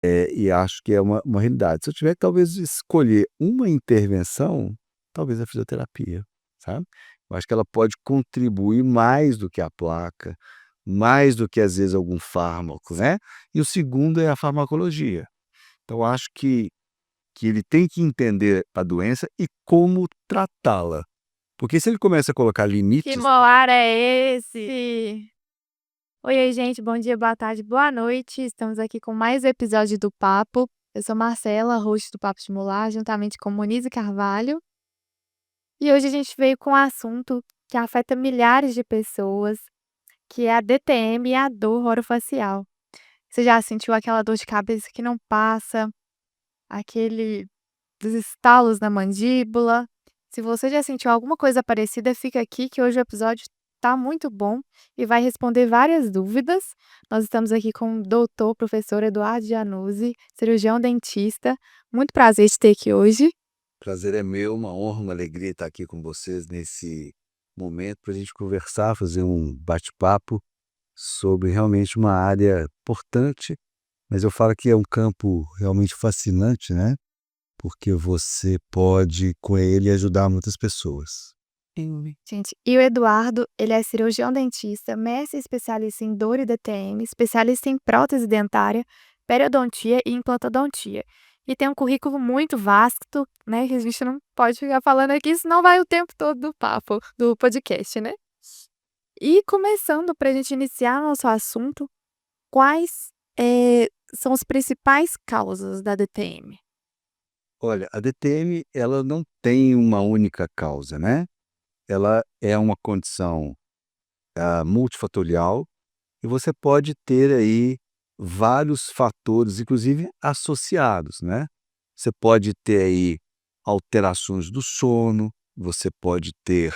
e acho que é uma realidade. Se eu tiver que talvez escolher uma intervenção, talvez a fisioterapia, sabe. Eu acho que ela pode contribuir mais do que a placa, mais do que às vezes algum fármaco, né. E o segundo é a farmacologia. Então eu acho que ele tem que entender a doença e como tratá-la, porque se ele começa a colocar Que limites. moar é esse? Oi, gente, bom dia, boa tarde, boa noite. Estamos aqui com mais um episódio do Papo. Eu sou Marcela, host do Papo de Mular, juntamente com Monize Carvalho. E hoje a gente veio com um assunto que afeta milhares de pessoas, que é a DTM e a dor orofacial. Você já sentiu aquela dor de cabeça que não passa, aquele dos estalos na mandíbula? Se você já sentiu alguma coisa parecida, fica aqui que hoje o episódio tá muito bom e vai responder várias dúvidas. Nós estamos aqui com o doutor, professor Eduardo Januzzi, cirurgião dentista. Muito prazer te ter aqui hoje. Prazer é meu, uma honra, uma alegria estar aqui com vocês nesse momento para a gente conversar, fazer um bate-papo sobre realmente uma área importante, mas eu falo que é um campo realmente fascinante, né? Porque você pode, com ele, ajudar muitas pessoas. Gente, e o Eduardo, ele é cirurgião dentista, mestre especialista em dor e DTM, especialista em prótese dentária, periodontia e implantodontia. E tem um currículo muito vasto, né, que a gente não pode ficar falando aqui, senão vai o tempo todo do papo, do podcast, né. E começando para a gente iniciar nosso assunto, quais, são as principais causas da DTM? Olha, a DTM, ela não tem uma única causa, né? Ela é uma condição multifatorial e você pode ter aí vários fatores, inclusive associados, né? Você pode ter aí alterações do sono, você pode ter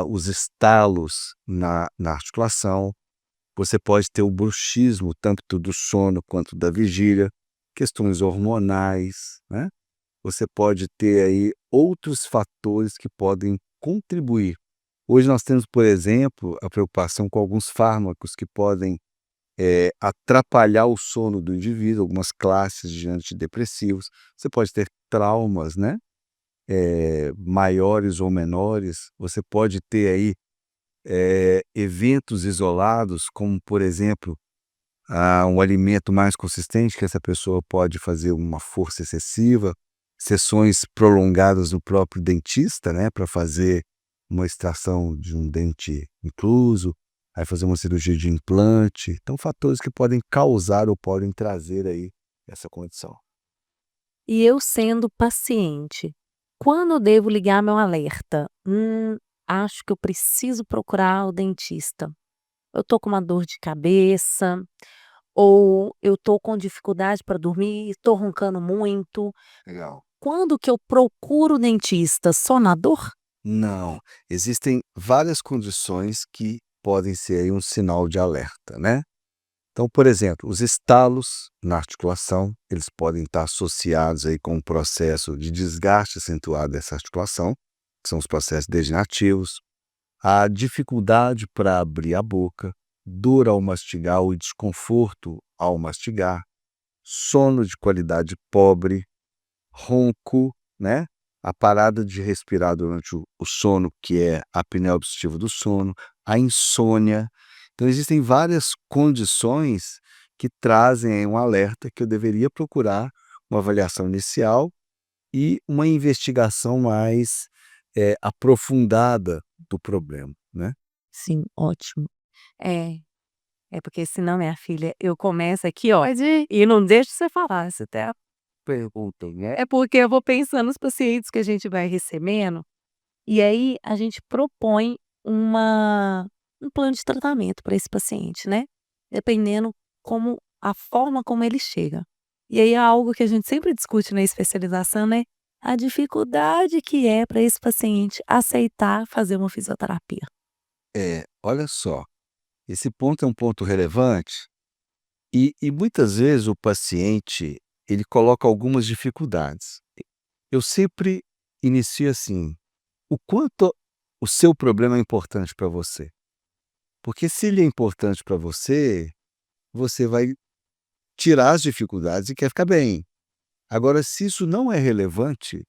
os estalos na articulação, você pode ter o bruxismo, tanto do sono quanto da vigília, questões hormonais, né? Você pode ter aí outros fatores que podem contribuir. Hoje nós temos, por exemplo, a preocupação com alguns fármacos que podem atrapalhar o sono do indivíduo, algumas classes de antidepressivos. Você pode ter traumas, né, maiores ou menores. Você pode ter aí, eventos isolados, como, por exemplo, um alimento mais consistente, que essa pessoa pode fazer uma força excessiva, sessões prolongadas no próprio dentista, né, para fazer uma extração de um dente incluso, aí fazer uma cirurgia de implante. Então, fatores que podem causar ou podem trazer aí essa condição. E eu sendo paciente, quando eu devo ligar meu alerta? Acho que eu preciso procurar o dentista. Eu tô com uma dor de cabeça, ou eu tô com dificuldade para dormir, tô roncando muito. Legal. Quando que eu procuro o dentista? Só na dor? Não, existem várias condições que podem ser aí um sinal de alerta, né? Então, por exemplo, os estalos na articulação, eles podem estar associados aí com um processo de desgaste acentuado dessa articulação, que são os processos degenerativos, a dificuldade para abrir a boca, dor ao mastigar ou desconforto ao mastigar, sono de qualidade pobre, ronco, né? A parada de respirar durante o sono, que é a apneia obstrutiva do sono, a insônia. Então, existem várias condições que trazem aí um alerta que eu deveria procurar uma avaliação inicial e uma investigação mais aprofundada do problema, né? Sim, ótimo. É, é porque senão, minha filha, eu começo aqui, ó, Pode ir. e não deixo você falar, você até Perguntem, né? é porque eu vou pensando nos pacientes que a gente vai recebendo. E aí a gente propõe uma um plano de tratamento para esse paciente, né, dependendo como a forma como ele chega. E aí é algo que a gente sempre discute na especialização, né, a dificuldade que é para esse paciente aceitar fazer uma fisioterapia. Olha só, esse ponto é um ponto relevante e muitas vezes o paciente, ele coloca algumas dificuldades. Eu sempre inicio assim: o quanto o seu problema é importante para você. Porque se ele é importante para você, você vai tirar as dificuldades e quer ficar bem. Agora, se isso não é relevante,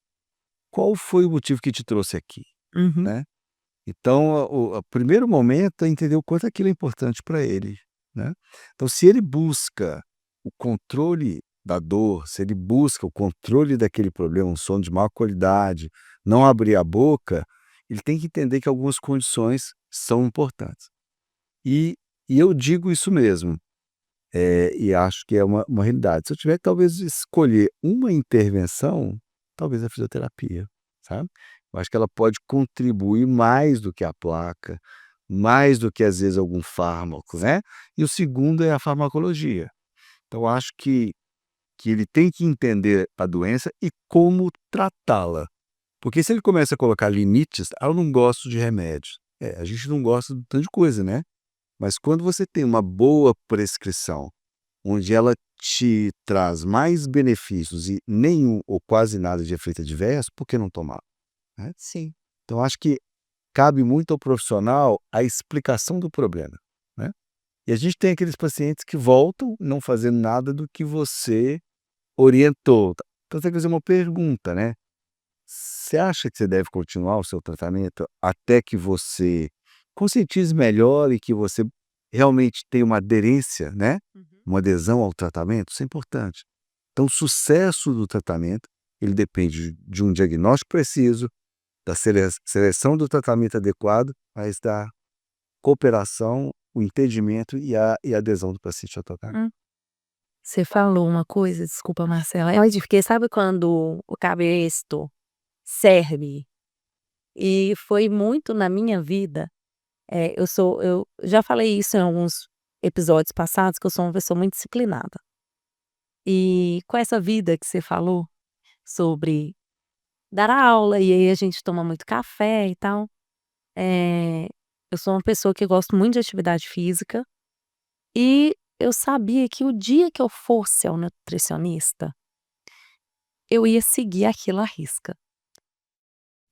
qual foi o motivo que te trouxe aqui, Uhum. né? Então, o primeiro momento é entender o quanto aquilo é importante para ele, né? Então, se ele busca o controle da dor, se ele busca o controle daquele problema, um sono de má qualidade, não abrir a boca, ele tem que entender que algumas condições são importantes. E eu digo isso mesmo, e acho que é uma realidade. Se eu tiver que talvez escolher uma intervenção, talvez a fisioterapia, sabe. Eu acho que ela pode contribuir mais do que a placa, mais do que às vezes algum fármaco, né. E o segundo é a farmacologia. Então eu acho que ele tem que entender a doença e como tratá-la. Porque se ele começa a colocar limites: "Ah, eu não gosto de remédios". A gente não gosta de tanto de coisa, né. Mas quando você tem uma boa prescrição, onde ela te traz mais benefícios e nenhum ou quase nada de efeito adverso, por que não tomar, né? Sim. Então acho que cabe muito ao profissional a explicação do problema, né? E a gente tem aqueles pacientes que voltam não fazendo nada do que você orientou. Então você tem que fazer uma pergunta, né? Você acha que você deve continuar o seu tratamento até que você conscientize melhor e que você realmente tenha uma aderência, né, Uhum. uma adesão ao tratamento? Isso é importante. Então o sucesso do tratamento, ele depende de um diagnóstico preciso, da seleção do tratamento adequado, mas da cooperação, o entendimento e a adesão do paciente ao tratamento. Hum. Você falou uma coisa, desculpa, Marcela, é onde porque sabe quando o cabresto serve? E foi muito na minha vida, eu já falei isso em alguns episódios passados, que eu sou uma pessoa muito disciplinada. E com essa vida que você falou sobre dar aula, e aí a gente toma muito café e tal, eu sou uma pessoa que gosto muito de atividade física, e eu sabia que o dia que eu fosse ao nutricionista, eu ia seguir aquilo à risca.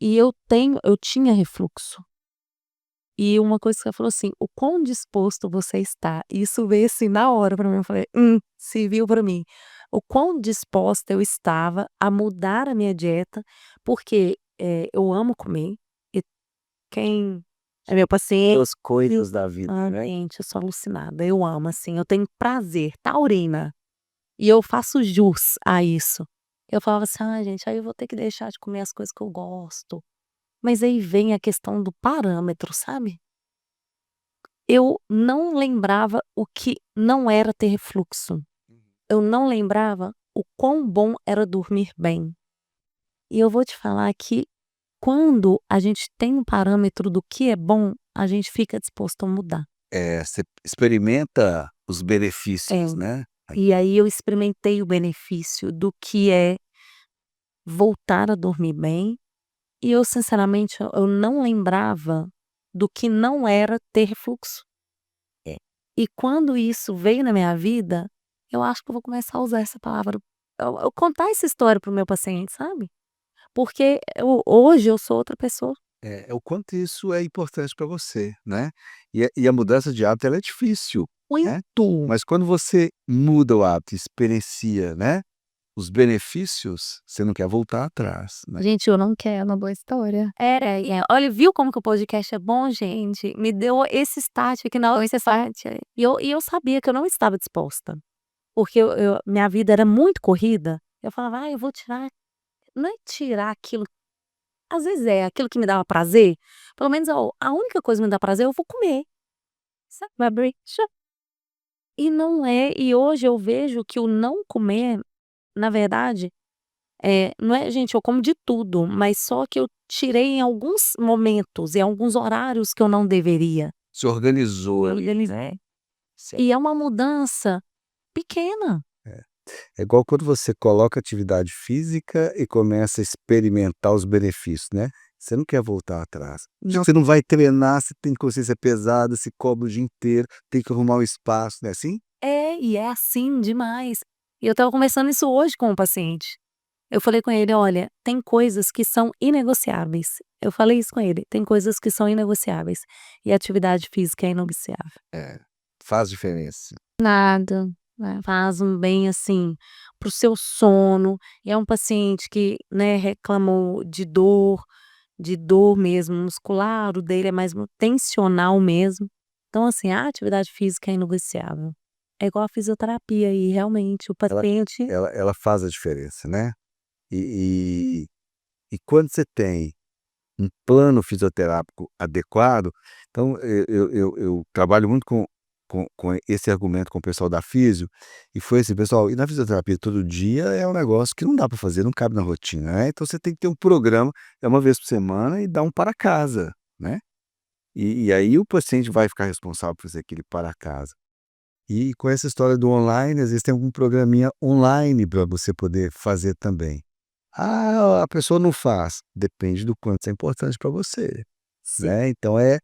E eu tinha refluxo. E uma coisa que ela falou assim: "O quão disposto você está?" Isso veio assim na hora pra mim, eu falei: serviu pra mim. O quão disposta eu estava a mudar a minha dieta, porque, eu amo comer, e quem é meu paciente As coisas da vida, né? gente, eu sou alucinada, eu amo, assim, eu tenho prazer, taurina, e eu faço jus a isso. Eu falava assim: "Ai gente, aí eu vou ter que deixar de comer as coisas que eu gosto". Mas aí vem a questão do parâmetro, sabe? Eu não lembrava o que não era ter refluxo. Eu não lembrava o quão bom era dormir bem. E eu vou te falar que quando a gente tem um parâmetro do que é bom, a gente fica disposto a mudar. Você experimenta os É. benefícios, né? E aí eu experimentei o benefício do que é voltar a dormir bem, e eu sinceramente eu não lembrava do que não era ter refluxo. É. E quando isso veio na minha vida, eu acho que eu vou começar a usar essa palavra, eu contar essa história para o meu paciente, sabe. Porque hoje eu sou outra pessoa. É o quanto isso é importante para você, né. E a mudança de hábito ela é difícil, né, Muito. mas quando você muda o hábito, experiencia, né, os benefícios, você não quer voltar atrás, né. Gente, eu não quero, é uma boa história. Olha, viu como que o podcast é bom, gente? Me deu esse start aqui na hora, esse start. E eu sabia que eu não estava disposta, porque minha vida era muito corrida, eu falava: "Ai, eu vou tirar", não é tirar aquilo, às vezes é aquilo que me dava prazer, pelo menos a única coisa que me dá prazer eu vou comer, sabe, vai abrir, e não é, e hoje eu vejo que o não comer, na verdade, não é, gente, eu como de tudo, mas só que eu tirei em alguns momentos, em alguns horários que eu não deveria. Se organizou, Organizei. certo. E é uma mudança pequena. É igual quando você coloca atividade física e começa a experimentar os benefícios, né, você não quer voltar atrás. Você não vai treinar, você tem consciência pesada, se cobra o dia inteiro, tem que arrumar um espaço, não é assim? E é assim demais. E eu estava conversando isso hoje com um paciente. Eu falei com ele: "Olha, tem coisas que são inegociáveis". Eu falei isso com ele: "Tem coisas que são inegociáveis, e a atividade física é inegociável". Faz diferença. Nada. É. Faz um bem, assim, para o seu sono. E é um paciente que, né, reclamou de dor mesmo muscular, o dele é mais tensional mesmo. Então, assim, a atividade física é inegociável. É igual a fisioterapia e realmente o Ela paciente ela faz a diferença, né. E e quando você tem um plano fisioterápico adequado, então eu trabalho muito com esse argumento com o pessoal da fisio, e foi assim: "Pessoal, ir na fisioterapia todo dia é um negócio que não dá para fazer, não cabe na rotina, né, então você tem que ter um programa, é uma vez por semana e dar um para casa, né". E aí o paciente vai ficar responsável por fazer aquele para casa. E com essa história do online, às vezes tem algum programinha online para você poder fazer também. Ah, a pessoa não faz, depende do quanto isso é importante para você, sim, né. Então é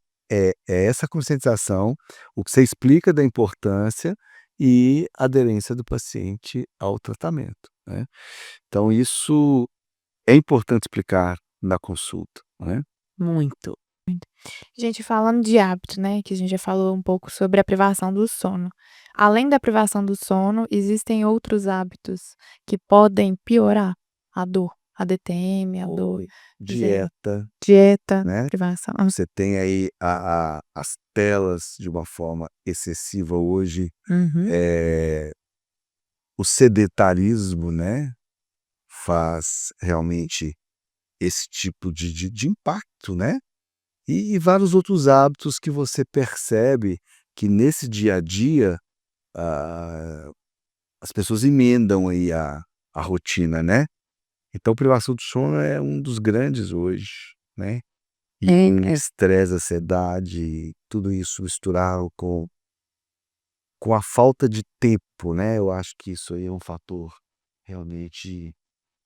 essa conscientização, o que você explica da importância e aderência do paciente ao tratamento, né. Então isso é importante explicar na consulta, né. muito. Gente, falando de hábito, né, que a gente já falou um pouco sobre a privação do sono. Além da privação do sono, existem outros hábitos que podem piorar a dor, a DTM, a dor, Oi. por exemplo, Dieta, dieta, né. privação. Você tem aí as telas de uma forma excessiva hoje, Uhum. eh, o sedentarismo, né, faz realmente esse tipo de impacto, né. E vários outros hábitos que você percebe que nesse dia a dia, ah, as pessoas emendam aí a rotina, né. Então privação do sono é um dos grandes hoje, né. E É, estresse, ansiedade, tudo isso misturado com a falta de tempo, né, eu acho que isso aí é um fator realmente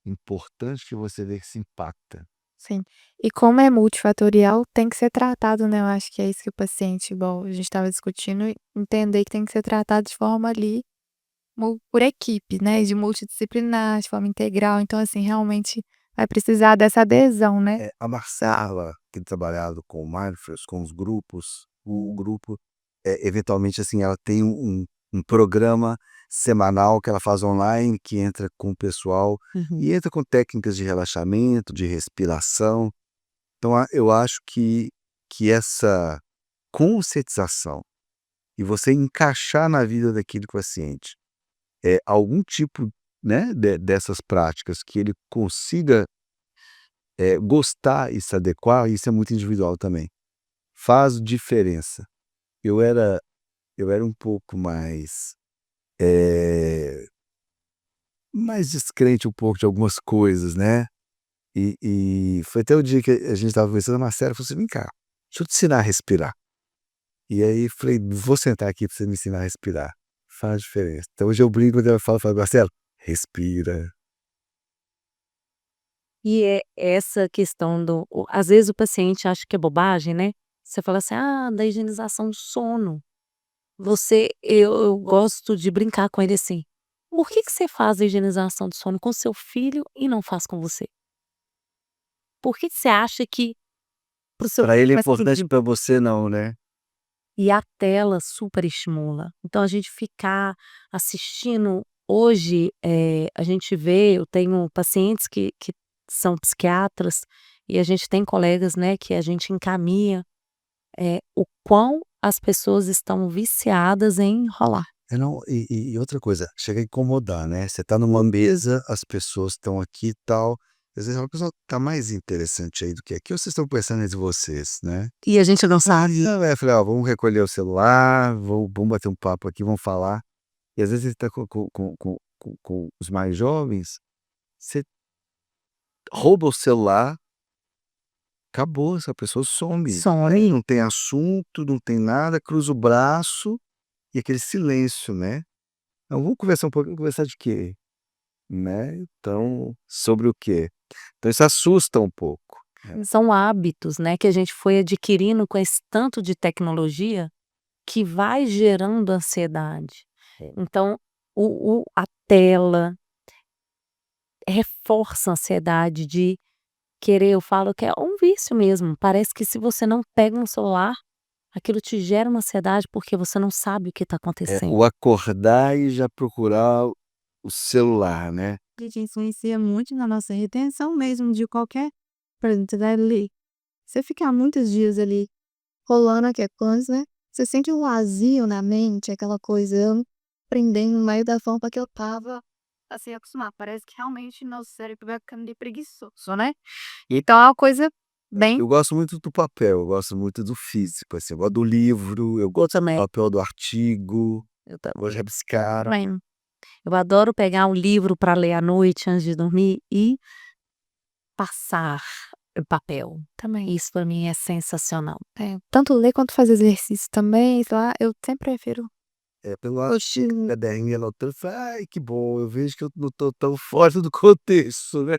importante que você vê que se impacta. Sim. E como é multifatorial, tem que ser tratado, né, eu acho que é isso que o paciente, igual a gente estava discutindo, entender que tem que ser tratado de forma ali, por equipe, né, de multidisciplinar, de forma integral, então assim, realmente vai precisar dessa adesão, né. A Marcela tem trabalhado com o mindfulness, com os grupos, o grupo, eventualmente, assim, ela tem um programa semanal que ela faz online, que entra com o pessoal, uhum. e entra com técnicas de relaxamento, de respiração. Então eu acho que essa conscientização e você encaixar na vida daquele paciente, algum tipo, né, dessas práticas que ele consiga, gostar e se adequar, isso é muito individual também. Faz diferença. Eu era eu era um pouco eh, mais descrente um pouco de algumas coisas, né, e foi até o dia que a gente estava conversando, a Marcela falou assim: "Vem cá, deixa eu te ensinar a respirar". E aí falei: "Vou sentar aqui para você me ensinar a respirar". Faz diferença. Então hoje eu brinco quando ela fala: "Marcelo, respira". E é essa questão às vezes o paciente acha que é bobagem, né. Você fala assim: "Ah, da higienização do sono". Eu gosto de brincar com ele assim: "Por que que você faz a higienização do sono com seu filho e não faz com você? Por que que você acha que para o seu Para filho ele é faz importante, sentido?" para você não, né. E a tela superestimula. Então a gente ficar assistindo hoje, a gente vê, eu tenho pacientes que são psiquiatras e a gente tem colegas, né, que a gente encaminha, o quão as pessoas estão viciadas em rolar. É, não, e outra coisa, chega a incomodar, né, você tá numa mesa, as pessoas estão aqui e tal, às vezes a pessoa tá mais interessante aí do que aqui, ou vocês estão pensando entre vocês, né. E a gente não sabe. Não, falei: "Ó, vamos recolher o celular, vamos bater um papo aqui, vamos falar". E às vezes ele tá com os mais jovens, você rouba o celular, acabou, essa pessoa some, Some. não tem assunto, não tem nada, cruza o braço e aquele silêncio, né. Então vamos conversar um pouquinho, conversar de quê? Né, então, sobre o quê? Então isso assusta um pouco, né. São hábitos, né, que a gente foi adquirindo com esse tanto de tecnologia que vai gerando ansiedade. Então, a tela reforça a ansiedade de querer, eu falo que é um vício mesmo, parece que se você não pega um celular, aquilo te gera uma ansiedade porque você não sabe o que está acontecendo. O acordar e já procurar o celular, né. A gente influencia muito na nossa retenção mesmo de qualquer, por exemplo, você vai ler, você ficar muitos dias ali rolando aquela coisa, né, você sente um vazio na mente, aquela coisa, eu aprendendo no meio da forma que eu estava, assim, acostumada, parece que realmente nosso cérebro vai ficando ali preguiçoso, né. Então é uma coisa bem Eu gosto muito do papel, eu gosto muito do físico, assim, eu gosto do livro, eu Eu gosto do também, papel do artigo, eu vou também. rabiscar. Também. Eu adoro pegar um livro para ler à noite antes de dormir e passar o papel. também. Isso para mim é sensacional. Tanto ler quanto fazer exercício também, sei lá, eu sempre prefiro. Pelo Oxi. caderninho anotando, falo: "Ai, que bom, eu vejo que eu não estou tão fora do contexto", né.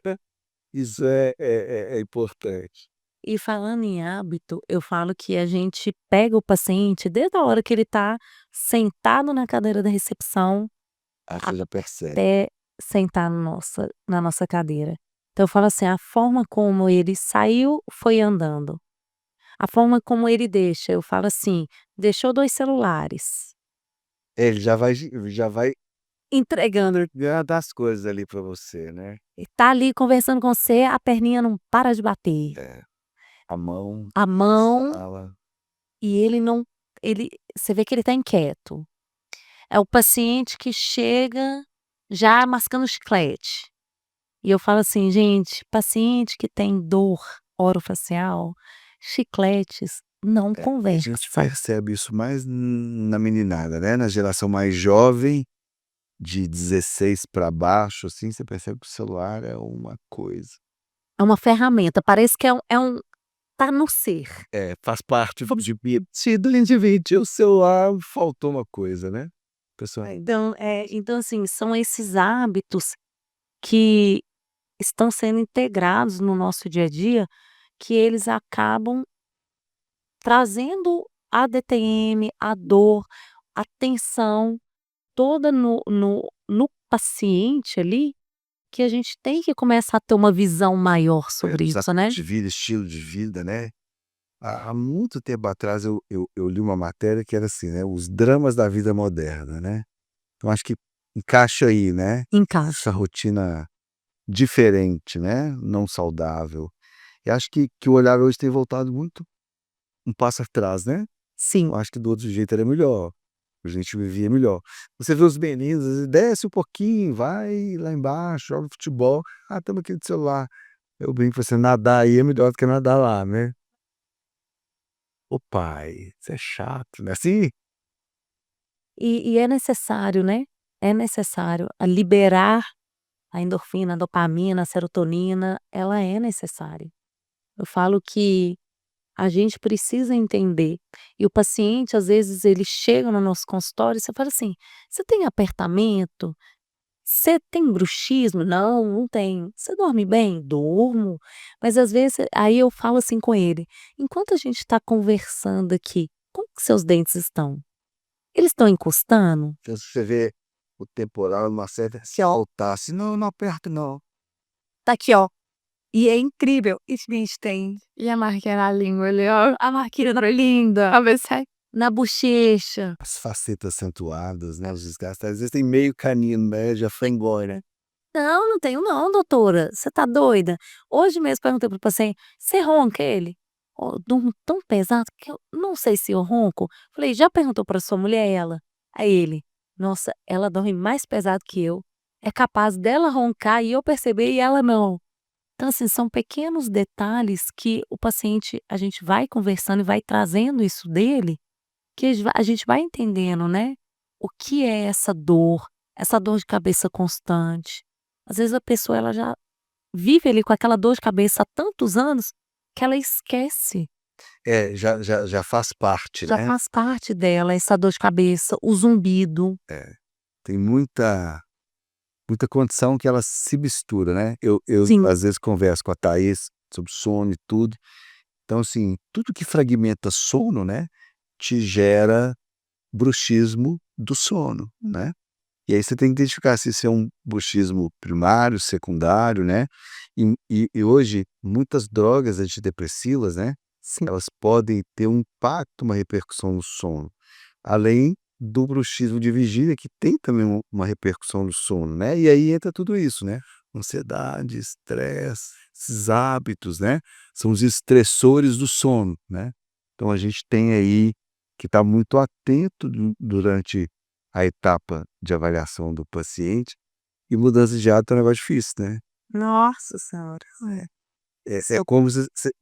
Isso é importante. E falando em hábito, eu falo que a gente pega o paciente desde a hora que ele está sentado na cadeira da recepção Aí você já percebe. até sentar na nossa cadeira. Então eu falo assim, a forma como ele saiu foi andando. A forma como ele deixa, eu falo assim, deixou 2 celulares, Ele já vai entregando, dar as coisas ali pra você, né. ele tá ali conversando com você, a perninha não para de bater, É, a mão, a mão, fala. e ele não, ele, você vê que ele tá inquieto. É o paciente que chega já mascando chiclete. E eu falo assim: "Gente, paciente que tem dor orofacial, chicletes não A gente conversa". percebe isso mais na meninada, né, na geração mais jovem, de 16 para baixo, assim, você percebe que o celular é uma coisa. É uma ferramenta, parece que é um tá no ser. Faz parte do indivíduo. O celular faltou uma coisa, né. Pessoal, Então assim, são esses hábitos que estão sendo integrados no nosso dia a dia, que eles acabam trazendo a DTM, a dor, a tensão toda no paciente ali, que a gente tem que começar a ter uma visão maior sobre os isso, hábitos né. de vida, estilo de vida, né. Há muito tempo atrás eu li uma matéria que era assim, né, os dramas da vida moderna, né. Então acho que encaixa aí, né, essa Encaixa. rotina diferente, né, não saudável. E acho que o olhar hoje tem voltado muito um passo atrás, né. Eu Sim. acho que do outro jeito era melhor, a gente vivia melhor. Você vê os meninos, às vezes, desce um pouquinho, vai lá embaixo, joga futebol, estamos aqui no celular. Eu brinco, você nadar aí é melhor do que nadar lá, né. "Ô pai, você é chato", né, assim? E é necessário, né, é necessário a liberar a endorfina, a dopamina, a serotonina, ela é necessária. Eu falo que a gente precisa entender, e o paciente às vezes ele chega no nosso consultório e você fala assim: "Você tem apertamento? Você tem bruxismo?". "Não, não tenho". "Você dorme bem?". "Durmo". Mas às vezes aí eu falo assim com ele: "Enquanto a gente está conversando aqui, como que seus dentes estão? Eles estão encostando?". Então se você vê o temporal numa certa se faltasse: "Não, não aperto não". Tá aqui, ó. E é incrível. E gente, tem E a marquinha na língua ali, ó, a marquinha linda a ver se sai. na bochecha. As facetas acentuadas, né, os desgastes, às vezes tem meio canino, né, já foi embora. "Não, não tenho não, doutora. Você tá doida?". Hoje mesmo perguntei para o paciente: "Você ronca?". Ele: "Ó, durmo tão pesado que eu não sei se eu ronco". Falei: "Já perguntou para sua mulher?". Ela. Aí ele: "Nossa, ela dorme mais pesado que eu. É capaz dela roncar e eu perceber e ela não". Então, assim, são pequenos detalhes que o paciente, a gente vai conversando e vai trazendo isso dele, que a gente vai entendendo, né, o que é essa dor de cabeça constante. Às vezes a pessoa ela já vive ali com aquela dor de cabeça há tantos anos, que ela esquece, Já faz parte, já né. faz parte dela essa dor de cabeça, o zumbido. É, tem muita condição que ela se mistura, né. Eu Sim, às vezes converso com a Thaís sobre sono e tudo, então assim, tudo que fragmenta sono, né, te gera bruxismo do sono, né. E aí você tem que identificar se isso é um bruxismo primário, secundário, né, e hoje muitas drogas antidepressivas, né, Sim. elas podem ter um impacto, uma repercussão no sono, além do bruxismo de vigília, que tem também uma repercussão no sono, né, e aí entra tudo isso, né, ansiedade, estresse, esses hábitos, né, são os estressores do sono, né. Então a gente tem aí que estar muito atento durante a etapa de avaliação do paciente, e mudança de hábito é um negócio difícil, né. Nossa senhora. É como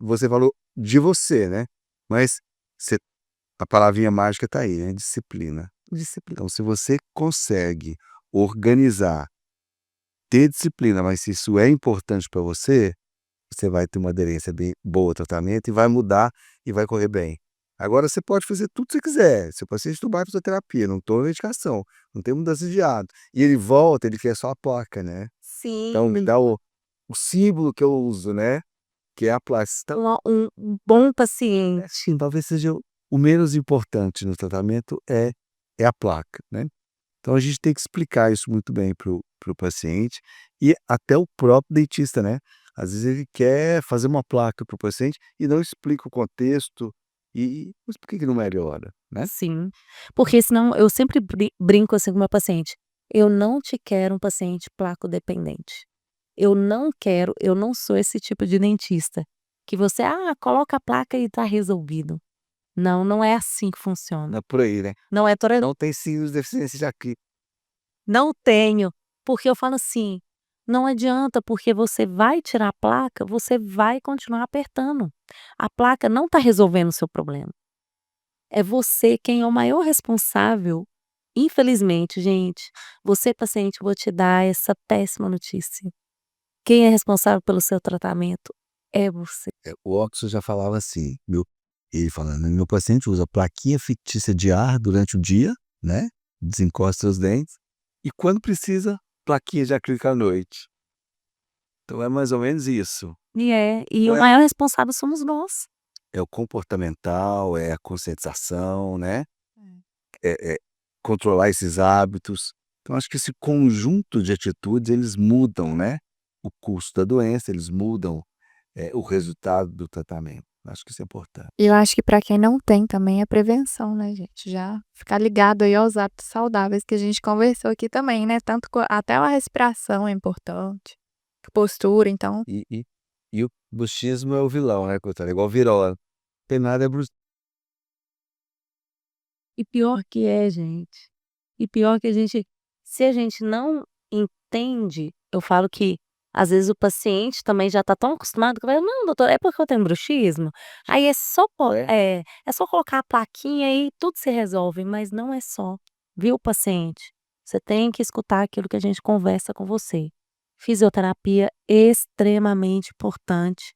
você falou de você, né, mas você a palavrinha mágica está aí, né, disciplina. Disciplina. Então se você consegue organizar, ter disciplina, mas se isso é importante para você, você vai ter uma aderência bem boa ao tratamento e vai mudar e vai correr bem. Agora você pode fazer tudo que você quiser, seu paciente não vai fisioterapia, não toma medicação, não tem mudança de hábito, e ele volta, ele quer só a placa, né. Então me Sim. dá o símbolo que eu uso, né, que é a placa. Então, Um bom paciente. sim, talvez seja o menos importante no tratamento é a placa, né. Então a gente tem que explicar isso muito bem para o paciente e até o próprio dentista, né. Às vezes ele quer fazer uma placa para o paciente e não explica o contexto, mas por que não melhora, né. Sim. Porque senão eu sempre brinco assim com o meu paciente: "Eu não te quero um paciente placodependente. Eu não sou esse tipo de dentista, que você, coloca a placa e tá resolvido". Não, não é assim que funciona. Não é por aí, né. Não é toda Não tem signos de deficiência de aqui. Não tenho, porque eu falo assim: "Não adianta, porque você vai tirar a placa, você vai continuar apertando. A placa não tá resolvendo o seu problema. É você quem é o maior responsável". Infelizmente, gente, você paciente, eu vou te dar essa péssima notícia. Quem é responsável pelo seu tratamento é você. O Oxford já falava assim, ele falando: "Meu paciente usa plaquinha fictícia de ar durante o dia, né, desencosta os dentes, e quando precisa, plaquinha de acrílico à noite". Então é mais ou menos isso. E Não o maior responsável somos nós. é o comportamental, é a conscientização, né, é controlar esses hábitos. Então acho que esse conjunto de atitudes, eles mudam, né, o curso da doença, eles mudam, o resultado do tratamento. Acho que isso é importante. E eu acho que para quem não tem também é prevenção, né, gente, já ficar ligado aí aos hábitos saudáveis que a gente conversou aqui também, né, tanto até a respiração é importante, postura, então E o bruxismo é o vilão, né, coitada, é igual virola, tem nada é bru E pior que é, gente. E pior que a gente se a gente não entende, eu falo que às vezes o paciente também já está tão acostumado que vai: "Não, doutor, é porque eu tenho bruxismo, aí é, é só colocar a plaquinha e tudo se resolve", mas não é só, viu, paciente? Você tem que escutar aquilo que a gente conversa com você. Fisioterapia extremamente importante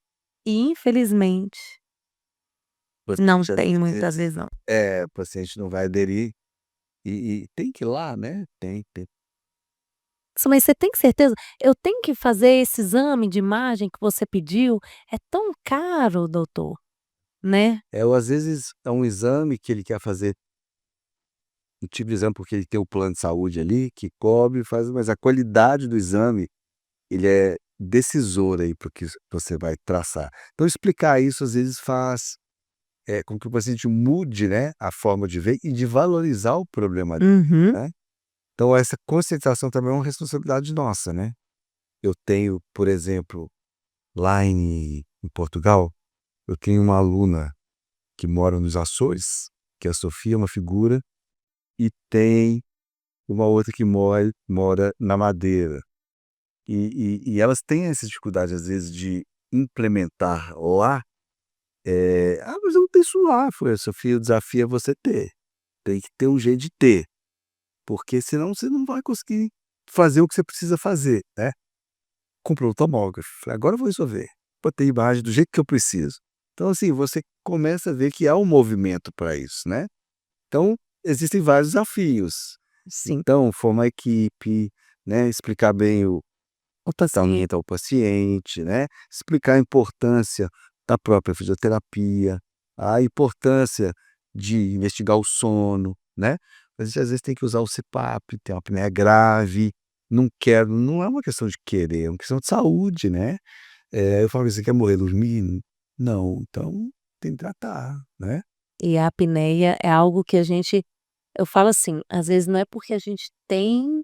e infelizmente não paciente às tem muita vezes adesão. o paciente não vai aderir e tem que ir lá, né, tem. Nossa, mas você tem certeza? Eu tenho que fazer esse exame de imagem que você pediu? É tão caro, doutor, né. Ou às vezes é um exame que ele quer fazer, um tipo de exame porque ele tem o plano de saúde ali, que cobre, faz, mas a qualidade do exame, ele é decisor aí para o que você vai traçar. Então explicar isso às vezes faz, com que o paciente mude, né, a forma de ver e de valorizar o problema dele, Uhum. né. Então essa conscientização também é uma responsabilidade nossa, né. Eu tenho, por exemplo, lá em Portugal, eu tenho uma aluna que mora nos Açores, que é a Sofia, uma figura, e tem uma outra que mora na Madeira. E elas têm essa dificuldade, às vezes, de implementar lá, mas eu não tenho isso lá. Foi: "Sofia, o desafio é você ter, tem que ter um jeito de ter, porque senão você não vai conseguir fazer o que você precisa fazer, né". Comprou o tomógrafo, falei: "Agora eu vou resolver". Botei imagem do jeito que eu preciso. Então, assim, você começa a ver que há um movimento para isso, né. Então, existem vários desafios. Sim. Então, formar equipe, né, explicar bem o O paciente. tratamento ao paciente, né, explicar a importância da própria fisioterapia, a importância de investigar o sono, né. A gente às vezes tem que usar o CPAP, tem uma apneia grave, não é uma questão de querer, é uma questão de saúde, né. Eu falo: "Você quer morrer dormindo?". Não, então tem que tratar, né. E a apneia é algo que eu falo assim, às vezes não é porque a gente tem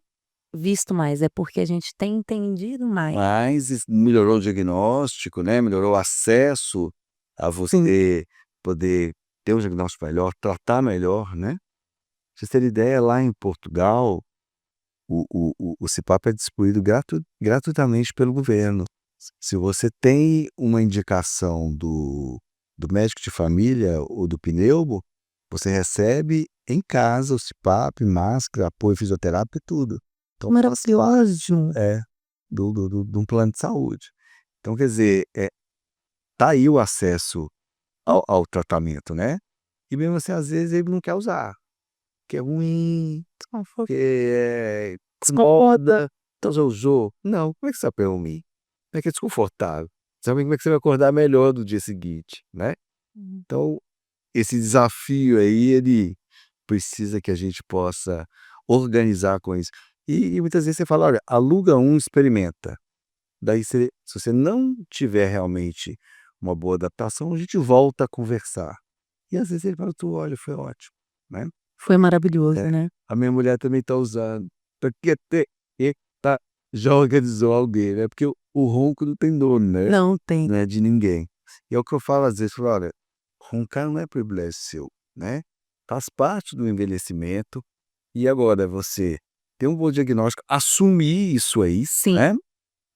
visto mais, é porque a gente tem entendido mais. Mas melhorou o diagnóstico, né, melhorou o acesso a você poder ter um diagnóstico melhor, tratar melhor, né. Pra vocês terem ideia, lá em Portugal, o CPAP é distribuído gratuitamente pelo governo. Se você tem uma indicação do médico de família ou do pneuma, você recebe em casa o CPAP, máscara, apoio fisioterápico e tudo. Então Maravilhoso. de um plano de saúde. Então quer dizer, tá aí o acesso ao tratamento, né. E mesmo assim, às vezes, ele não quer usar, que é ruim, que incomoda. Então já usou? Não, como é que você vai pra dormir? Como é que é desconfortável? Sabe como é que você vai acordar melhor no dia seguinte, né. Então, esse desafio aí, ele precisa que a gente possa organizar com isso. E muitas vezes você fala: "Olha, aluga um, experimenta". Daí se você não tiver realmente uma boa adaptação, a gente volta a conversar. E às vezes ele fala: "Tu olha, foi ótimo", né. Foi maravilhoso, É. né. A minha mulher também está usando. Porque até tá já organizou alguém, né, porque o ronco não tem dono, né, Não tem. não é de ninguém. E é o que eu falo às vezes, falo: "Olha, roncar não é privilégio seu, né, faz parte do envelhecimento, e agora você ter um bom diagnóstico, assumir isso aí, Sim. né,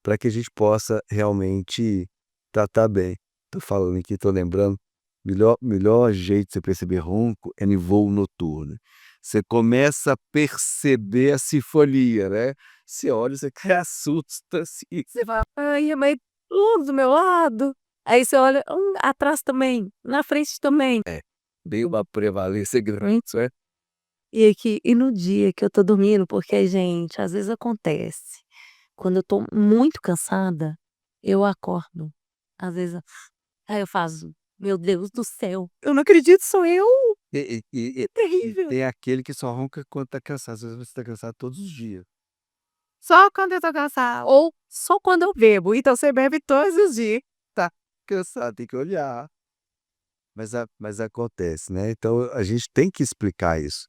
para que a gente possa realmente tratar bem". Tô falando aqui, tô lembrando, melhor jeito de você perceber ronco é em voo noturno. Você começa a perceber a sinfonia, né. Você olha, você até assusta, assim. Você fala: "Ai, mas do meu lado". Aí você olha, atrás também, na frente também. Tem uma prevalência grande, né. E no dia que eu tô dormindo, porque, gente, às vezes acontece, quando eu tô muito cansada, eu acordo, às vezes, aí eu faço: "Meu Deus do céu, eu não acredito, sou eu". E Terrível. tem aquele que só ronca quando tá cansado, às vezes você tá cansado todos os dias. Só quando eu tô cansada. Ou só quando eu bebo, então você bebe todos os dias. Tá cansado, tem que olhar. Mas acontece, né, então a gente tem que explicar isso.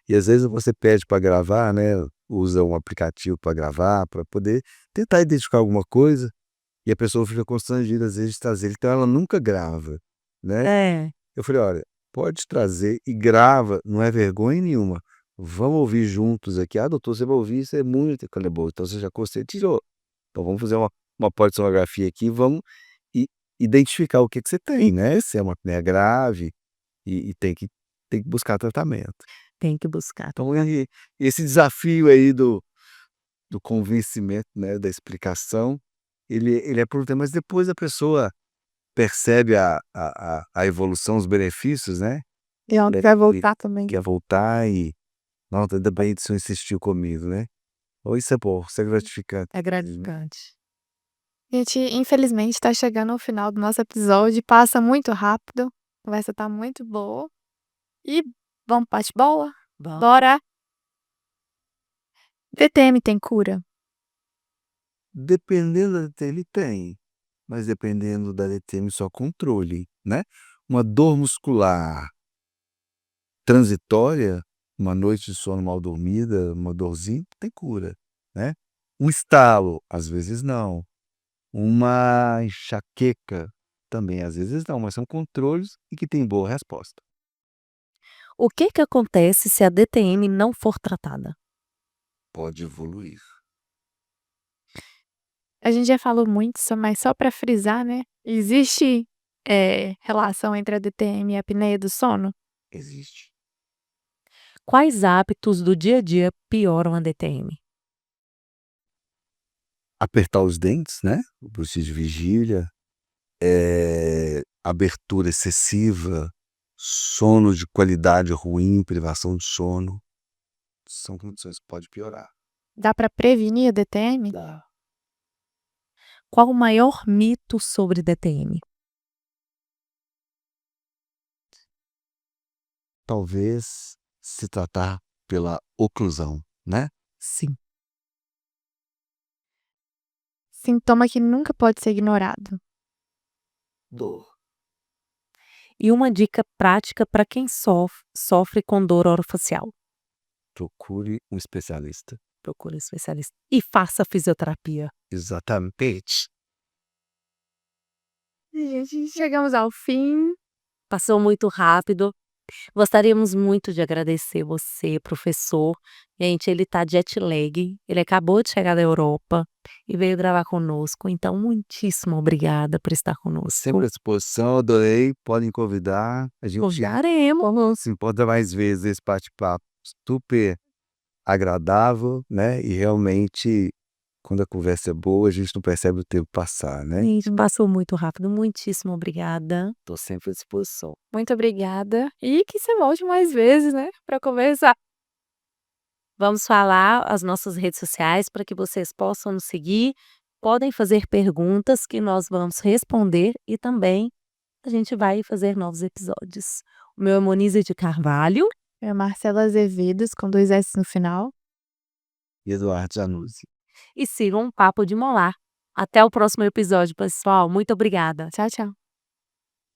E às vezes você pede para gravar, né, usa um aplicativo para gravar, para poder tentar identificar alguma coisa, e a pessoa fica constrangida às vezes de trazer, então ela nunca grava, né. É. Eu falei: "Olha, pode trazer e grava, não é vergonha nenhuma. Vamos ouvir juntos aqui. 'Ah, doutor, você vai ouvir, isso é muito'". Eu falei: "Boa, então você já conscientizou. Então vamos fazer uma polissonografia aqui, vamos i identificar o que que você tem, né, se é uma apneia grave e tem que buscar tratamento". Tem que buscar. Então esse desafio aí do convencimento, né, da explicação, ele é por tempo, mas depois a pessoa percebe a evolução, os benefícios, né. E ela Né, vai e voltar também. quer voltar e: "Nossa, ainda bem que o senhor insistiu comigo", né. Ou isso é bom, isso é gratificante. É gratificante. Gente, infelizmente tá chegando ao final do nosso episódio, passa muito rápido, a conversa tá muito boa. E vamos para bate-bola? Bom, Bora! DTM tem cura? Dependendo da DTM tem, mas dependendo da DTM só controle, né. Uma dor muscular transitória, uma noite de sono mal dormida, uma dorzinha, tem cura, né. Um estalo, às vezes não. Uma enxaqueca, também às vezes não, mas são controles e que tem boa resposta. o que que acontece se a DTM não for tratada? Pode evoluir. A gente já falou muito, mas só para frisar, né, existe, relação entre a DTM e a apneia do sono? Existe. Quais hábitos do dia a dia pioram a DTM? Apertar os dentes, né, o bruxismo de vigília, abertura excessiva, sono de qualidade ruim, privação de sono, são condições que pode piorar. Dá para prevenir a DTM? Dá. Qual o maior mito sobre DTM? Talvez se tratar pela oclusão, né. Sim. Sintoma que nunca pode ser ignorado. Dor. e uma dica prática para quem sofre com dor orofacial. Procure um especialista. Procure um especialista. E faça fisioterapia. Exatamente. Gente, chegamos ao fim. Passou muito rápido. Gostaríamos muito de agradecer você, professor. Gente, ele tá jet lag. Ele acabou de chegar da Europa e veio gravar conosco. Então, muitíssimo obrigada por estar conosco. Sempre à disposição, adorei. Podem convidar. A gente Convidaremos. se encontra mais vezes esse bate-papo super agradável, né? E realmente, quando a conversa é boa, a gente não percebe o tempo passar, né? Gente, passou muito rápido. Muitíssimo obrigada. Estou sempre à disposição. Muito obrigada. E que você volte mais vezes, né? Para conversar. Vamos falar as nossas redes sociais para que vocês possam nos seguir. Podem fazer perguntas que nós vamos responder e também a gente vai fazer novos episódios. O meu é Monize de Carvalho. É Marcela Azevedo, com 2 S no final. E Eduardo Januzzi. E sigam o Papo de Molar. Até o próximo episódio, pessoal. Muito obrigada. Tchau, tchau.